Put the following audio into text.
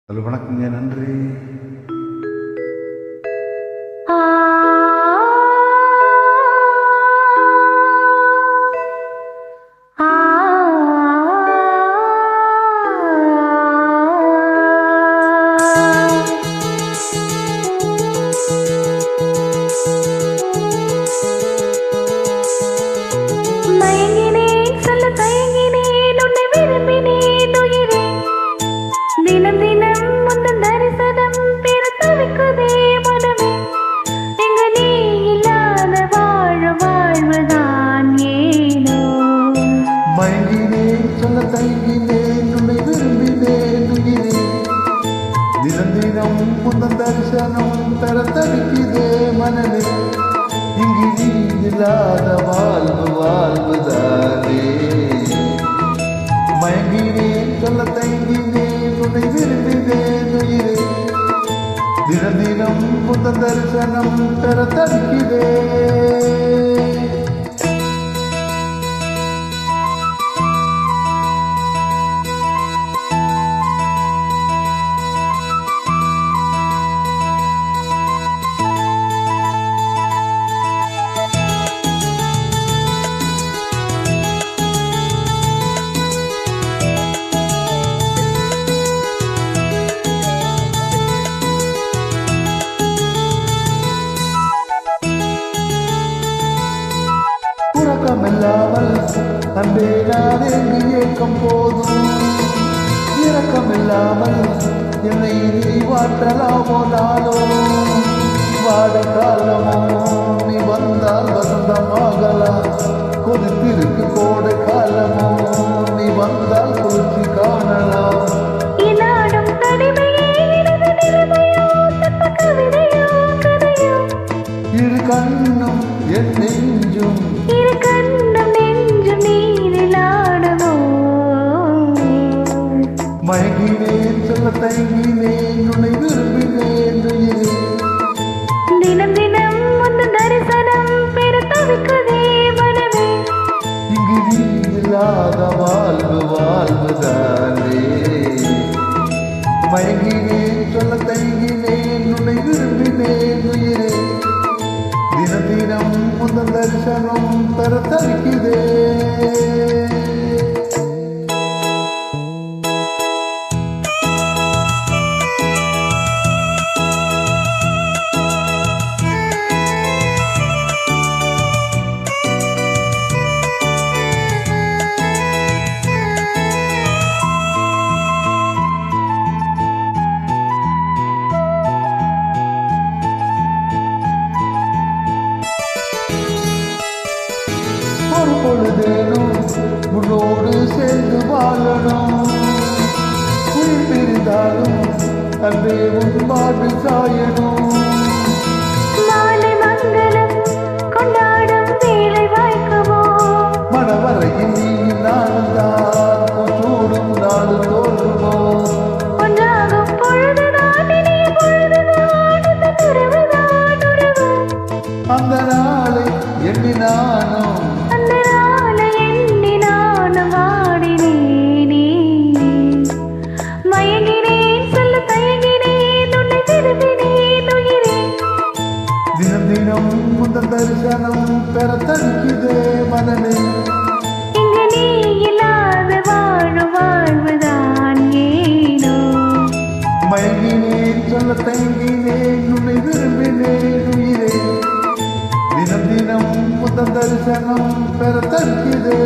Hello வணக்கங்க, நன்றி. தினம் தினம் புத்தன் தரிசனம் பெற தவிக்குதே மனமே. இங்கு நீ இல்லாத வாழ்வு வாழ்வுதானே. மயங்கினேன் சொல்ல தயங்கினேன் உன்னை விரும்பினேன் உயிரே. தினம் தினம் புத்தன் தரிசனம் பெற தவிக்குதே. இரக்கமில்லாமல் அன்பே நானே ஏக்கம் போதும். இரக்கமில்லாமல் என்னை நீ வாட்டலாமோ நாளோ வாட காலமோ. நீ வந்தால் வசந்தமாகலாம், கொதித்திருக்கு கோடை காலமோ. நீ வந்தால் குளிர்ச்சி காணலாம். இரு கண்ணும் என் நெஞ்சும் மயங்கினேன் சொல்ல தயங்கினேன் உன்னை விரும்பினேன் உயிரே. தினம் தினம் வந்து தரிசனம் பெற தவிக்குதே மனமே. இங்கு நீ இல்லாத வாழ்வு வாழ்வுதானே. மயங்கினேன் சொல்ல தயங்கினேன் உன்னை விரும்பினேன் உயிரே. தினம் தினம் வந்து தரிசனம் பெற தவிக்குதே. ஒரு பொழுதேனும் உன்னோடு சேர்ந்து வாழணும். உயிர் பிரிந்தாலும் அன்பே உன் வாழ்வில் சாயணும். மாலை மங்களம் கொண்டாடும் வேலை வாய்க்கவோ. மனவரையில் நீ நானும் தான் சூடும் நாடு தோன்றுமோ. ஒன்றாகும் பொழுதுதான் இனிய பொழுதுதான் இந்த துறவுதான் உறவு. அந்த நாளை எண்ணி நானும் அந்த நாளை எண்ணி நானும் வாடினேனே. மயங்கினேன் சொல்ல தயங்கினேன் உன்னை விரும்பினேன் உயிரே. தினம் தினம் முந்தன் தரிசனம் பெற தவிக்குதே மனமே. இங்கு நீ இல்லாத வாழ்வுதான் ஏனோ. மயங்கினேன் சொல்ல தயங்கினேன் உன்னை விரும்பினேன் உயிரே. தினம் தினம் முந்தன் தரிசனம் பெற தவிக்குதே.